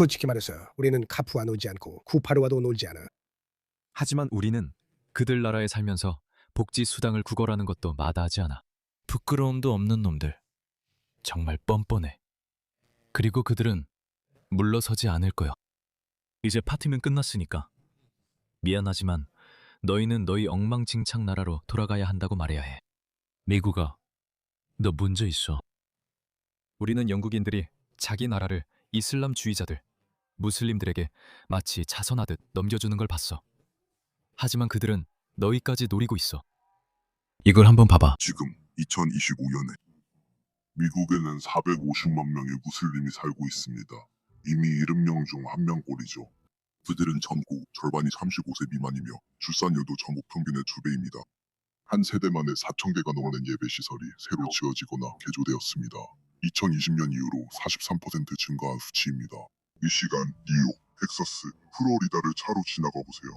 솔직히 말해서 우리는 카푸와 놀지 않고 쿠파르와도 놀지 않아. 하지만 우리는 그들 나라에 살면서 복지 수당을 구걸하는 것도 마다하지 않아. 부끄러움도 없는 놈들. 정말 뻔뻔해. 그리고 그들은 물러서지 않을 거야. 이제 파티는 끝났으니까. 미안하지만 너희는 너희 엉망진창 나라로 돌아가야 한다고 말해야 해. 미국아, 너 문제 있어. 우리는 영국인들이 자기 나라를 이슬람주의자들, 무슬림들에게 마치 자선하듯 넘겨주는 걸 봤어. 하지만 그들은 너희까지 노리고 있어. 이걸 한번 봐봐. 지금 2025년에 미국에는 450만 명의 무슬림이 살고 있습니다. 이미 70명 중 1명꼴이죠. 그들은 전국 절반이 35세 미만이며 출산율도 전국 평균의 2배입니다. 한 세대만에 4,000개가 넘는 예배시설이 새로 지어지거나 개조되었습니다. 2020년 이후로 43% 증가한 수치입니다. 미시간, 뉴욕, 텍사스, 플로리다를 차로 지나가 보세요.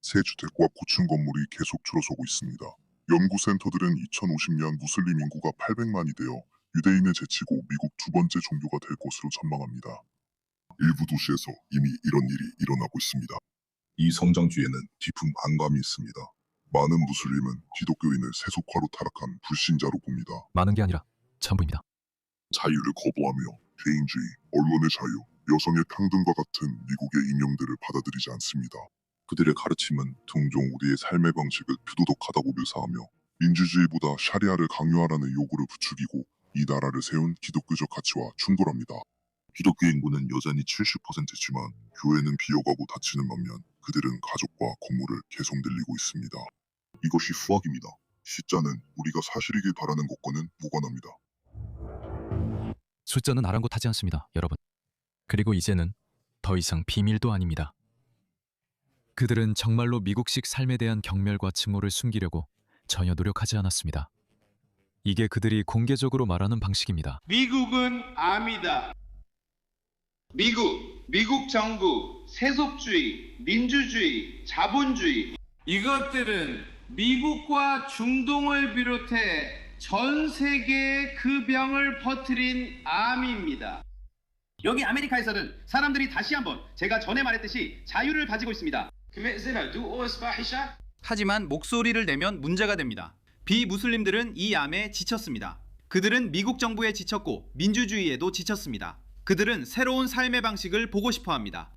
새 주택과 고층 건물이 계속 줄어서고 있습니다. 연구센터들은 2050년 무슬림 인구가 800만이 되어 유대인을 제치고 미국 두 번째 종교가 될 것으로 전망합니다. 일부 도시에서 이미 이런 일이 일어나고 있습니다. 이 성장주에는 깊은 반감이 있습니다. 많은 무슬림은 기독교인을 세속화로 타락한 불신자로 봅니다. 많은 게 아니라 전부입니다. 자유를 거부하며 개인주의, 언론의 자유, 여성의 평등과 같은 미국의 이념들을 받아들이지 않습니다. 그들의 가르침은 종종 우리의 삶의 방식을 부도덕하다고 묘사하며 민주주의보다 샤리아를 강요하라는 요구를 부추기고 이 나라를 세운 기독교적 가치와 충돌합니다. 기독교 인구는 여전히 70%지만 교회는 비어가고 닫히는 반면 그들은 가족과 건물을 계속 늘리고 있습니다. 이것이 수학입니다. 숫자는 우리가 사실이길 바라는 것과는 무관합니다. 숫자는 아랑곳하지 않습니다, 여러분. 그리고 이제는 더 이상 비밀도 아닙니다. 그들은 정말로 미국식 삶에 대한 경멸과 증오를 숨기려고 전혀 노력하지 않았습니다. 이게 그들이 공개적으로 말하는 방식입니다. 미국은 암이다. 미국 정부, 세속주의, 민주주의, 자본주의 이것들은 미국과 중동을 비롯해 전 세계에 그 병을 퍼뜨린 암입니다. 여기 아메리카에서는 사람들이 다시 한번 제가 전에 말했듯이 자유를 가지고 있습니다. 하지만 목소리를 내면 문제가 됩니다. 비무슬림들은 이 암에 지쳤습니다. 그들은 미국 정부에 지쳤고 민주주의에도 지쳤습니다. 그들은 새로운 삶의 방식을 보고 싶어 합니다.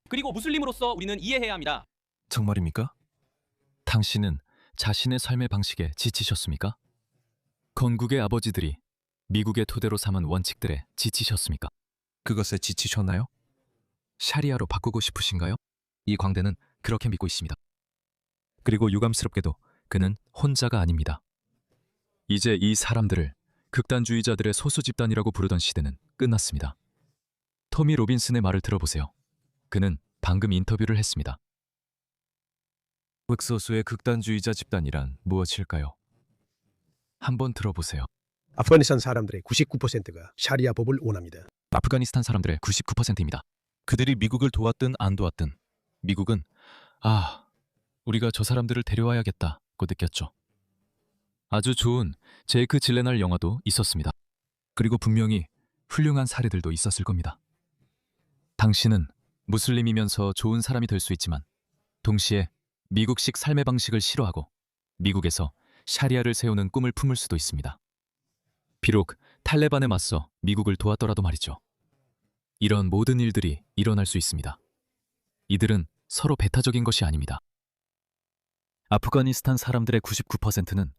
그리고 무슬림으로서 우리는 이해해야 합니다. 정말입니까? 당신은 자신의 삶의 방식에 지치셨습니까? 건국의 아버지들이 미국의 토대로 삼은 원칙들에 지치셨습니까? 그것에 지치셨나요? 샤리아로 바꾸고 싶으신가요? 이 광대는 그렇게 믿고 있습니다. 그리고 유감스럽게도 그는 혼자가 아닙니다. 이제 이 사람들을 극단주의자들의 소수 집단이라고 부르던 시대는 끝났습니다. 토미 로빈슨의 말을 들어보세요. 그는 방금 인터뷰를 했습니다. 극소수의 극단주의자 집단이란 무엇일까요? 한번 들어보세요. 아프가니스탄 사람들의 99%가 샤리아 법을 원합니다. 아프가니스탄 사람들의 99%입니다. 그들이 미국을 도왔든 안 도왔든 미국은 우리가 저 사람들을 데려와야겠다고 느꼈죠. 아주 좋은 제이크 질레날 영화도 있었습니다. 그리고 분명히 훌륭한 사례들도 있었을 겁니다. 당신은 무슬림이면서 좋은 사람이 될 수 있지만 동시에 미국식 삶의 방식을 싫어하고 미국에서 샤리아를 세우는 꿈을 품을 수도 있습니다. 비록 탈레반에 맞서 미국을 도왔더라도 말이죠. 이런 모든 일들이 일어날 수 있습니다. 이들은 서로 배타적인 것이 아닙니다. 아프가니스탄 사람들의 99%는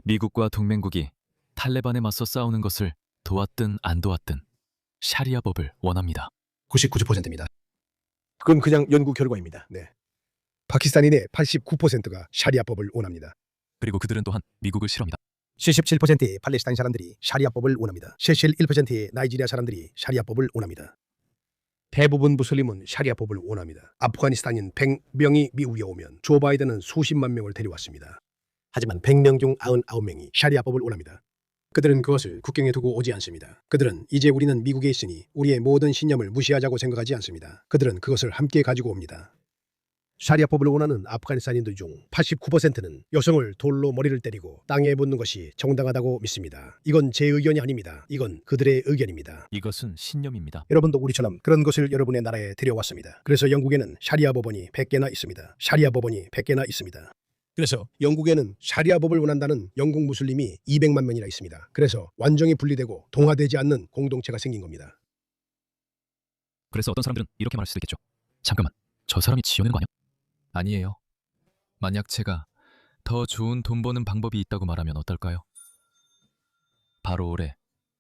미국과 동맹국이 탈레반에 맞서 싸우는 것을 도왔든 안 도왔든 샤리아 법을 원합니다. 99%입니다. 그건 그냥 연구 결과입니다. 네. 파키스탄인의 89%가 샤리아 법을 원합니다. 그리고 그들은 또한 미국을 싫어합니다. 77%의 팔레스타인 사람들이 샤리아 법을 원합니다. 71%의 나이지리아 사람들이 샤리아 법을 원합니다. 대부분 무슬림은 샤리아 법을 원합니다. 아프가니스탄인 100명이 미국에 오면 조 바이든은 수십만 명을 데려왔습니다. 하지만 100명 중 99명이 샤리아 법을 원합니다. 그들은 그것을 국경에 두고 오지 않습니다. 그들은 이제 우리는 미국에 있으니 우리의 모든 신념을 무시하자고 생각하지 않습니다. 그들은 그것을 함께 가지고 옵니다. 샤리아법을 원하는 아프가니스탄인들 중 89%는 여성을 돌로 머리를 때리고 땅에 묻는 것이 정당하다고 믿습니다. 이건 제 의견이 아닙니다. 이건 그들의 의견입니다. 이것은 신념입니다. 여러분도 우리처럼 그런 것을 여러분의 나라에 데려왔습니다. 그래서 영국에는 샤리아 법원이 100개나 있습니다. 샤리아 법원이 100개나 있습니다. 그래서 영국에는 샤리아 법을 원한다는 영국 무슬림이 200만 명이나 있습니다. 그래서 완전히 분리되고 동화되지 않는 공동체가 생긴 겁니다. 그래서 어떤 사람들은 이렇게 말할 수도 있겠죠. 잠깐만, 저 사람이 지어낸 거 아니야? 아니에요. 만약 제가 더 좋은 돈 버는 방법이 있다고 말하면 어떨까요? 바로 올해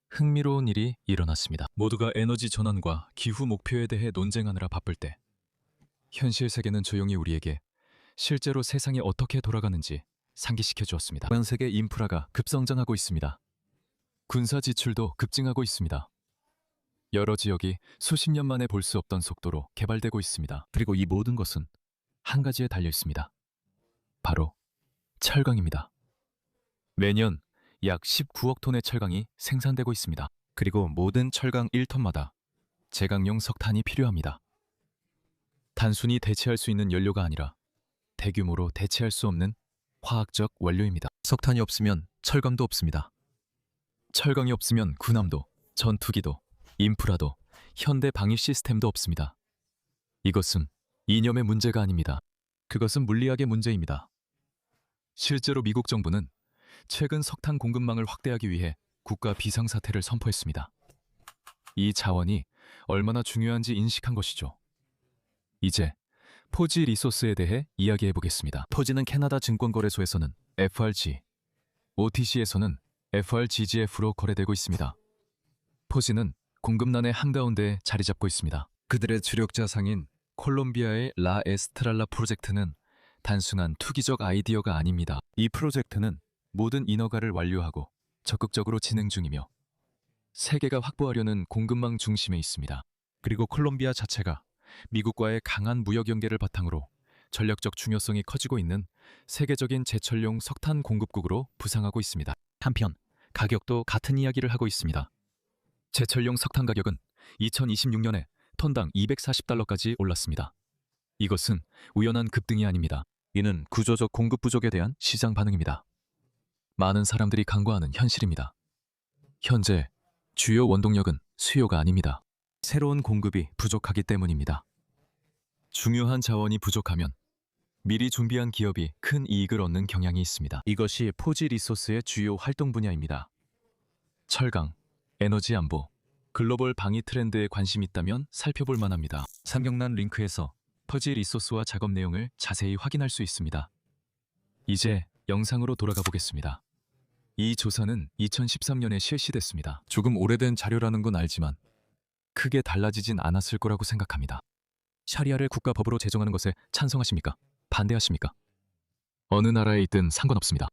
흥미로운 일이 일어났습니다. 모두가 에너지 전환과 기후 목표에 대해 논쟁하느라 바쁠 때 현실 세계는 조용히 우리에게 실제로 세상이 어떻게 돌아가는지 상기시켜 주었습니다. 전 세계 인프라가 급성장하고 있습니다. 군사 지출도 급증하고 있습니다. 여러 지역이 수십 년 만에 볼 수 없던 속도로 개발되고 있습니다. 그리고 이 모든 것은 한 가지에 달려 있습니다. 바로 철강입니다. 매년 약 19억 톤의 철강이 생산되고 있습니다. 그리고 모든 철강 1톤마다 제강용 석탄이 필요합니다. 단순히 대체할 수 있는 연료가 아니라 대규모로 대체할 수 없는 화학적 원료입니다. 석탄이 없으면 철강도 없습니다. 철강이 없으면 군함도, 전투기도, 인프라도, 현대 방위 시스템도 없습니다. 이것은 이념의 문제가 아닙니다. 그것은 물리학의 문제입니다. 실제로 미국 정부는 최근 석탄 공급망을 확대하기 위해 국가 비상사태를 선포했습니다. 이 자원이 얼마나 중요한지 인식한 것이죠. 이제 포지 리소스에 대해 이야기해 보겠습니다. 포지는 캐나다 증권거래소에서는 FRG, OTC에서는 FRGGF로 거래되고 있습니다. 포지는 공급난의 한가운데에 자리 잡고 있습니다. 그들의 주력 자산인 콜롬비아의 라 에스트랄라 프로젝트는 단순한 투기적 아이디어가 아닙니다. 이 프로젝트는 모든 인허가를 완료하고 적극적으로 진행 중이며 세계가 확보하려는 공급망 중심에 있습니다. 그리고 콜롬비아 자체가 미국과의 강한 무역 연계를 바탕으로 전략적 중요성이 커지고 있는 세계적인 제철용 석탄 공급국으로 부상하고 있습니다. 한편 가격도 같은 이야기를 하고 있습니다. 제철용 석탄 가격은 2026년에 톤당 240달러까지 올랐습니다. 이것은 우연한 급등이 아닙니다. 이는 구조적 공급 부족에 대한 시장 반응입니다. 많은 사람들이 간과하는 현실입니다. 현재 주요 원동력은 수요가 아닙니다. 새로운 공급이 부족하기 때문입니다. 중요한 자원이 부족하면 미리 준비한 기업이 큰 이익을 얻는 경향이 있습니다. 이것이 포지 리소스의 주요 활동 분야입니다. 철강, 에너지 안보, 글로벌 방위 트렌드에 관심 있다면 살펴볼 만합니다. 상경란 링크에서 포지 리소스와 작업 내용을 자세히 확인할 수 있습니다. 이제 영상으로 돌아가 보겠습니다. 이 조사는 2013년에 실시됐습니다. 조금 오래된 자료라는 건 알지만 크게 달라지진 않았을 거라고 생각합니다. 샤리아를 국가법으로 제정하는 것에 찬성하십니까? 반대하십니까? 어느 나라에 있든 상관없습니다.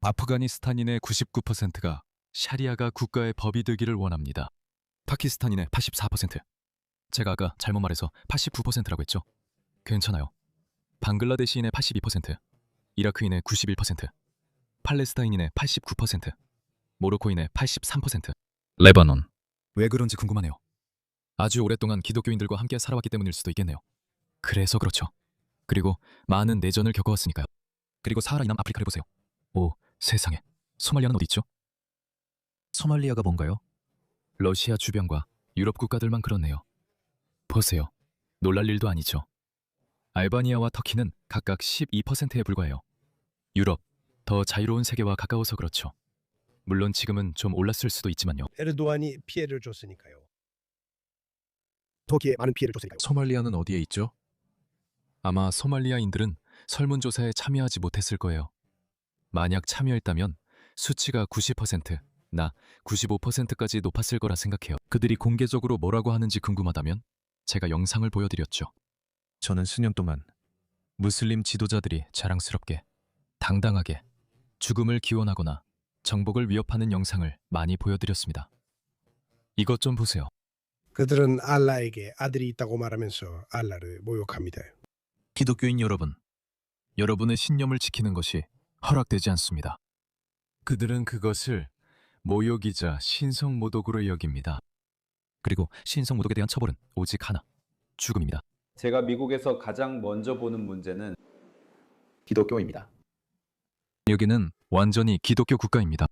아프가니스탄인의 99%가 샤리아가 국가의 법이 되기를 원합니다. 파키스탄인의 84%. 제가 아까 잘못 말해서 89%라고 했죠? 괜찮아요. 방글라데시인의 82%, 이라크인의 91%, 팔레스타인인의 89%, 모로코인의 83%. 레바논. 왜 그런지 궁금하네요. 아주 오랫동안 기독교인들과 함께 살아왔기 때문일 수도 있겠네요. 그래서 그렇죠. 그리고 많은 내전을 겪어왔으니까요. 그리고 사하라 이남 아프리카를 보세요. 오, 세상에. 소말리아는 어디 있죠? 소말리아가 뭔가요? 러시아 주변과 유럽 국가들만 그렇네요. 보세요. 놀랄 일도 아니죠. 알바니아와 터키는 각각 12%에 불과해요. 유럽, 더 자유로운 세계와 가까워서 그렇죠. 물론 지금은 좀 올랐을 수도 있지만요. 에르도안이 피해를 줬으니까요. 터키에 많은 피해를 줬으니까요. 소말리아는 어디에 있죠? 아마 소말리아인들은 설문조사에 참여하지 못했을 거예요. 만약 참여했다면 수치가 90%, 나 95%까지 높았을 거라 생각해요. 그들이 공개적으로 뭐라고 하는지 궁금하다면 제가 영상을 보여드렸죠. 저는 수년 동안 무슬림 지도자들이 자랑스럽게, 당당하게 죽음을 기원하거나 정복을 위협하는 영상을 많이 보여드렸습니다. 이것 좀 보세요. 그들은 알라에게 아들이 있다고 말하면서 알라를 모욕합니다. 기독교인 여러분, 여러분의 신념을 지키는 것이 허락되지 않습니다. 그들은 그것을 모욕이자 신성모독으로 여깁니다. 그리고 신성모독에 대한 처벌은 오직 하나, 죽음입니다. 제가 미국에서 가장 먼저 보는 문제는 기독교입니다. 여기는 완전히 기독교 국가입니다.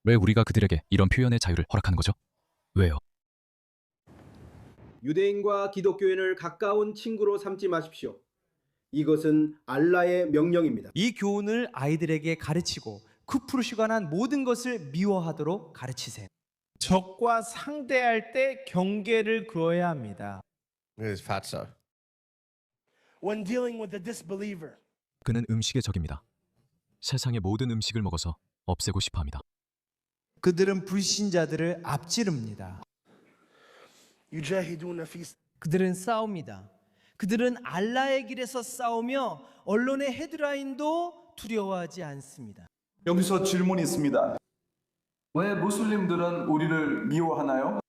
왜 우리가 그들에게 이런 표현의 자유를 허락하는 거죠? 왜요? 유대인과 기독교인을 가까운 친구로 삼지 마십시오. 이것은 알라의 명령입니다. 이 교훈을 아이들에게 가르치고 쿠프루슈가 관한 모든 것을 미워하도록 가르치세요. 적과 상대할 때 경계를 그어야 합니다. When dealing with a disbeliever, 그는 음식의 적입니다. 세상의 모든 음식을 먹어서 없애고 싶어 합니다. 그들은 불신자들을 앞지릅니다. يجاهدون في 그들은 싸웁니다. 그들은 알라의 길에서 싸우며 언론의 헤드라인도 두려워하지 않습니다. 여기서 질문이 있습니다. 왜 무슬림들은 우리를 미워하나요?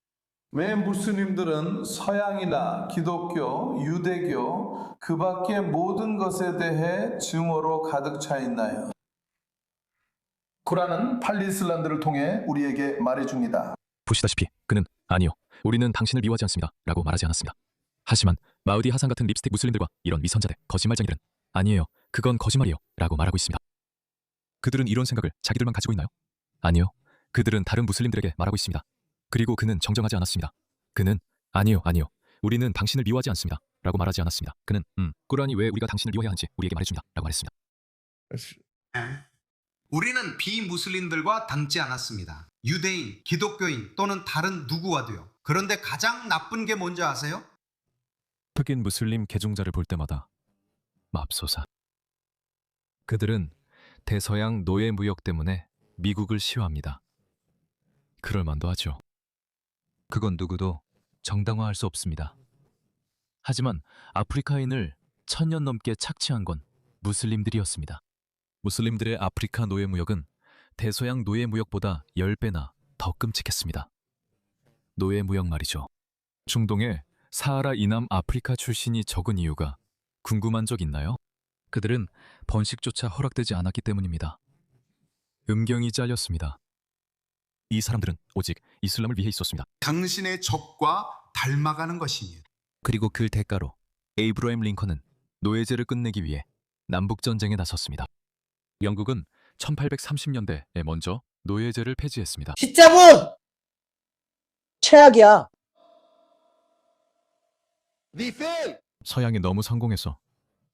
왜 무슬림들은 서양이나 기독교, 유대교 그 밖의 모든 것에 대해 증오로 가득 차 있나요? 쿠란은 팔레스타인들을 통해 우리에게 말해줍니다. 보시다시피 그는 아니요, 우리는 당신을 미워하지 않습니다 라고 말하지 않았습니다. 하지만 마우디 하산 같은 립스틱 무슬림들과 이런 위선자들, 거짓말쟁이들은 아니에요, 그건 거짓말이에요 라고 말하고 있습니다. 그들은 이런 생각을 자기들만 가지고 있나요? 아니요, 그들은 다른 무슬림들에게 말하고 있습니다. 그리고 그는 정정하지 않았습니다. 그는 아니요, 우리는 당신을 미워하지 않습니다 라고 말하지 않았습니다. 그는 꾸란이 왜 우리가 당신을 미워해야 하는지 우리에게 말해줍니다 라고 말했습니다. 우리는 비무슬림들과 닮지 않았습니다. 유대인, 기독교인 또는 다른 누구와도요. 그런데 가장 나쁜 게 뭔지 아세요? 흑인 무슬림 개종자를 볼 때마다 맙소사. 그들은 대서양 노예 무역 때문에 미국을 싫어합니다. 그럴 만도 하죠. 그건 누구도 정당화할 수 없습니다. 하지만 아프리카인을 1000년 넘게 착취한 건 무슬림들이었습니다. 무슬림들의 아프리카 노예 무역은 대서양 노예 무역보다 10배나 더 끔찍했습니다. 노예 무역 말이죠. 중동에 사하라 이남 아프리카 출신이 적은 이유가 궁금한 적 있나요? 그들은 번식조차 허락되지 않았기 때문입니다. 음경이 잘렸습니다. 이 사람들은 오직 이슬람을 위해 있었습니다. 당신의 적과 닮아가는 것입니다. 그리고 그 대가로 에이브러햄 링컨은 노예제를 끝내기 위해 남북전쟁에 나섰습니다. 영국은 1830년대에 먼저 노예제를 폐지했습니다. 십자군! 최악이야. 서양이 너무 성공해서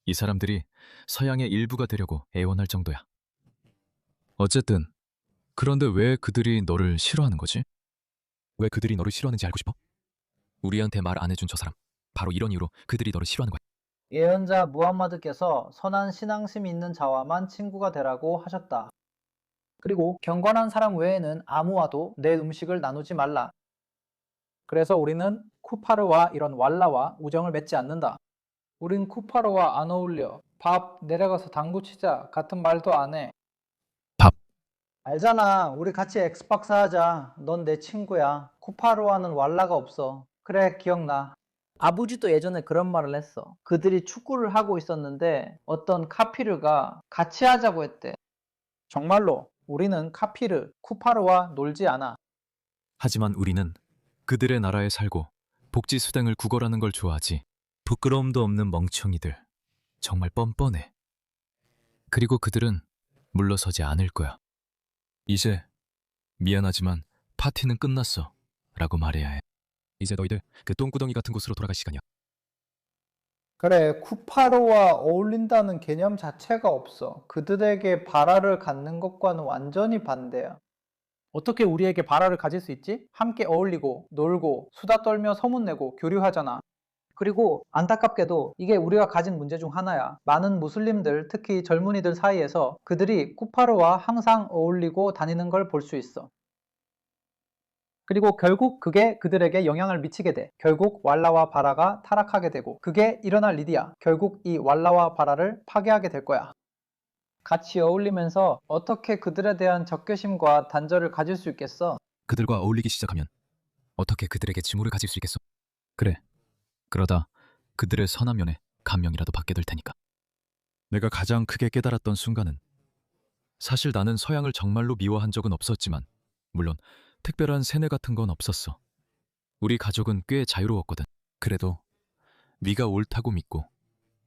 이 사람들이 서양의 일부가 되려고 애원할 정도야. 어쨌든 그런데 왜 그들이 너를 싫어하는 거지? 왜 그들이 너를 싫어하는지 알고 싶어? 우리한테 말 안 해준 저 사람, 바로 이런 이유로 그들이 너를 싫어하는 거야. 예언자 무함마드께서 선한 신앙심 있는 자와만 친구가 되라고 하셨다. 그리고 경건한 사람 외에는 아무와도 내 음식을 나누지 말라. 그래서 우리는 쿠파르와 이런 왈라와 우정을 맺지 않는다. 우린 쿠파르와 안 어울려. 밥 내려가서 당구 치자 같은 말도 안 해. 밥. 알잖아. 우리 같이 엑스박스 하자. 넌 내 친구야. 쿠파르와는 왈라가 없어. 그래, 기억나. 아버지도 예전에 그런 말을 했어. 그들이 축구를 하고 있었는데 어떤 카피르가 같이 하자고 했대. 정말로 우리는 카피르, 쿠파르와 놀지 않아. 하지만 우리는 그들의 나라에 살고 복지수당을 구걸하는 걸 좋아하지. 부끄러움도 없는 멍청이들. 정말 뻔뻔해. 그리고 그들은 물러서지 않을 거야. 이제 미안하지만 파티는 끝났어 라고 말해야 해. 이제 너희들 그 똥구덩이 같은 곳으로 돌아갈 시간이야. 그래, 쿠파르와 어울린다는 개념 자체가 없어. 그들에게 바라를 갖는 것과는 완전히 반대야. 어떻게 우리에게 바라를 가질 수 있지? 함께 어울리고 놀고 수다 떨며 소문내고 교류하잖아. 그리고 안타깝게도 이게 우리가 가진 문제 중 하나야. 많은 무슬림들, 특히 젊은이들 사이에서 그들이 쿠파르와 항상 어울리고 다니는 걸 볼 수 있어. 그리고 결국 그게 그들에게 영향을 미치게 돼. 결국 왈라와 바라가 타락하게 되고, 그게 일어날 일이야. 결국 이 왈라와 바라를 파괴하게 될 거야. 같이 어울리면서 어떻게 그들에 대한 적개심과 단절을 가질 수 있겠어? 그들과 어울리기 시작하면 어떻게 그들에게 증오를 가질 수 있겠어? 그래, 그러다 그들의 선한 면에 감명이라도 받게 될 테니까. 내가 가장 크게 깨달았던 순간은, 사실 나는 서양을 정말로 미워한 적은 없었지만, 물론 특별한 세뇌 같은 건 없었어. 우리 가족은 꽤 자유로웠거든. 그래도 네가 옳다고 믿고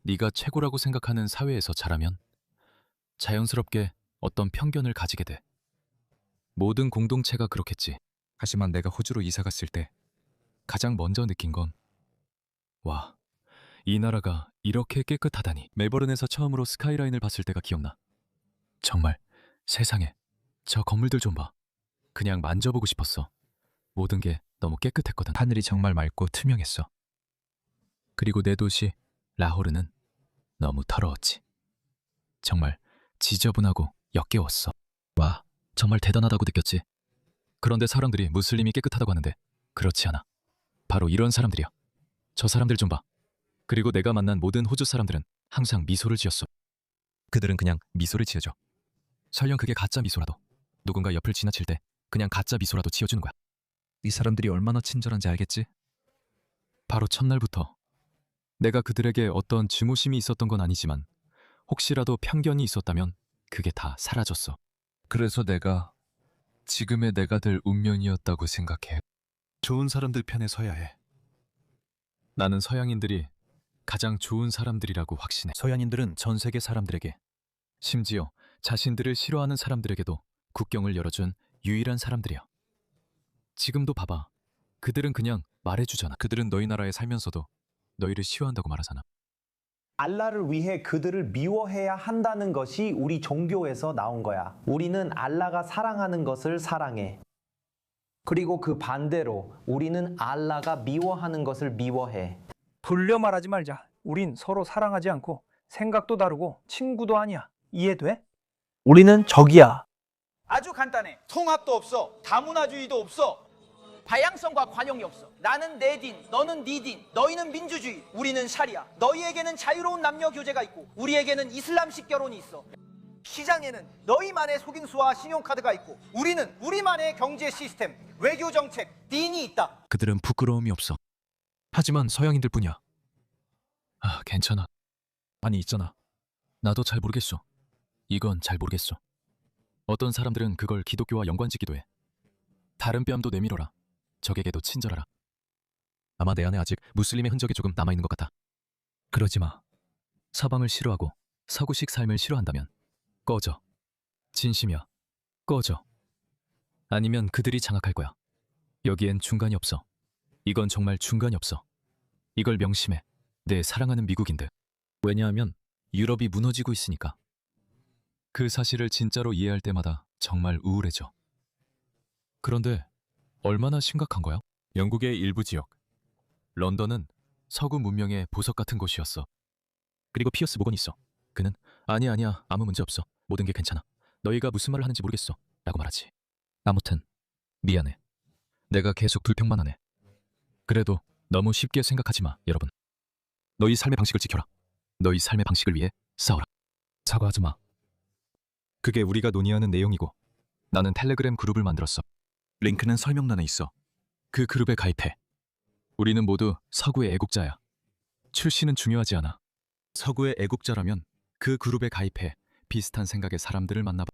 네가 최고라고 생각하는 사회에서 자라면 자연스럽게 어떤 편견을 가지게 돼. 모든 공동체가 그렇겠지. 하지만 내가 호주로 이사 갔을 때 가장 먼저 느낀 건 와, 이 나라가 이렇게 깨끗하다니. 멜버른에서 처음으로 스카이라인을 봤을 때가 기억나. 정말 세상에 저 건물들 좀 봐. 그냥 만져보고 싶었어. 모든 게 너무 깨끗했거든. 하늘이 정말 맑고 투명했어. 그리고 내 도시 라호르는 너무 더러웠지. 정말 지저분하고 역겨웠어. 와, 정말 대단하다고 느꼈지. 그런데 사람들이 무슬림이 깨끗하다고 하는데 그렇지 않아. 바로 이런 사람들이야. 저 사람들 좀 봐. 그리고 내가 만난 모든 호주 사람들은 항상 미소를 지었어. 그들은 그냥 미소를 지어줘. 설령 그게 가짜 미소라도 누군가 옆을 지나칠 때 그냥 가짜 미소라도 지어주는 거야. 이 사람들이 얼마나 친절한지 알겠지? 바로 첫날부터 내가 그들에게 어떤 증오심이 있었던 건 아니지만 혹시라도 편견이 있었다면 그게 다 사라졌어. 그래서 내가 지금의 내가 될 운명이었다고 생각해. 좋은 사람들 편에 서야 해. 나는 서양인들이 가장 좋은 사람들이라고 확신해. 서양인들은 전 세계 사람들에게, 심지어 자신들을 싫어하는 사람들에게도 국경을 열어준 유일한 사람들이야. 지금도 봐봐. 그들은 그냥 말해주잖아. 그들은 너희 나라에 살면서도 너희를 싫어한다고 말하잖아. 알라를 위해 그들을 미워해야 한다는 것이 우리 종교에서 나온 거야. 우리는 알라가 사랑하는 것을 사랑해. 그리고 그 반대로 우리는 알라가 미워하는 것을 미워해. 돌려 말하지 말자. 우린 서로 사랑하지 않고 생각도 다르고 친구도 아니야. 이해돼? 우리는 적이야. 아주 간단해. 통합도 없어. 다문화주의도 없어. 다양성과 관용이 없어. 나는 내 딘, 너는 네 딘, 너희는 민주주의, 우리는 샤리아. 너희에게는 자유로운 남녀 교제가 있고 우리에게는 이슬람식 결혼이 있어. 시장에는 너희만의 속임수와 신용카드가 있고 우리는 우리만의 경제 시스템, 외교 정책, 딘이 있다. 그들은 부끄러움이 없어. 하지만 서양인들 뿐이야. 아, 괜찮아. 아니, 있잖아. 나도 잘 모르겠어. 이건 잘 모르겠어. 어떤 사람들은 그걸 기독교와 연관짓기도 해. 다른 뺨도 내밀어라. 적에게도 친절하라. 아마 내 안에 아직 무슬림의 흔적이 조금 남아있는 것 같아. 그러지 마. 서방을 싫어하고 서구식 삶을 싫어한다면 꺼져. 진심이야. 꺼져. 아니면 그들이 장악할 거야. 여기엔 중간이 없어. 이건 정말 중간이 없어. 이걸 명심해. 내 사랑하는 미국인들. 왜냐하면 유럽이 무너지고 있으니까. 그 사실을 진짜로 이해할 때마다 정말 우울해져. 그런데 얼마나 심각한 거야? 영국의 일부 지역. 런던은 서구 문명의 보석 같은 곳이었어. 그리고 피어스 모건이 있어. 그는 아니야 아무 문제 없어. 모든 게 괜찮아. 너희가 무슨 말을 하는지 모르겠어. 라고 말하지. 아무튼 미안해. 내가 계속 불평만 하네. 그래도 너무 쉽게 생각하지 마, 여러분. 너희 삶의 방식을 지켜라. 너희 삶의 방식을 위해 싸워라. 사과하지 마. 그게 우리가 논의하는 내용이고 나는 텔레그램 그룹을 만들었어. 링크는 설명란에 있어. 그 그룹에 가입해. 우리는 모두 서구의 애국자야. 출신은 중요하지 않아. 서구의 애국자라면 그 그룹에 가입해 비슷한 생각의 사람들을 만나봐.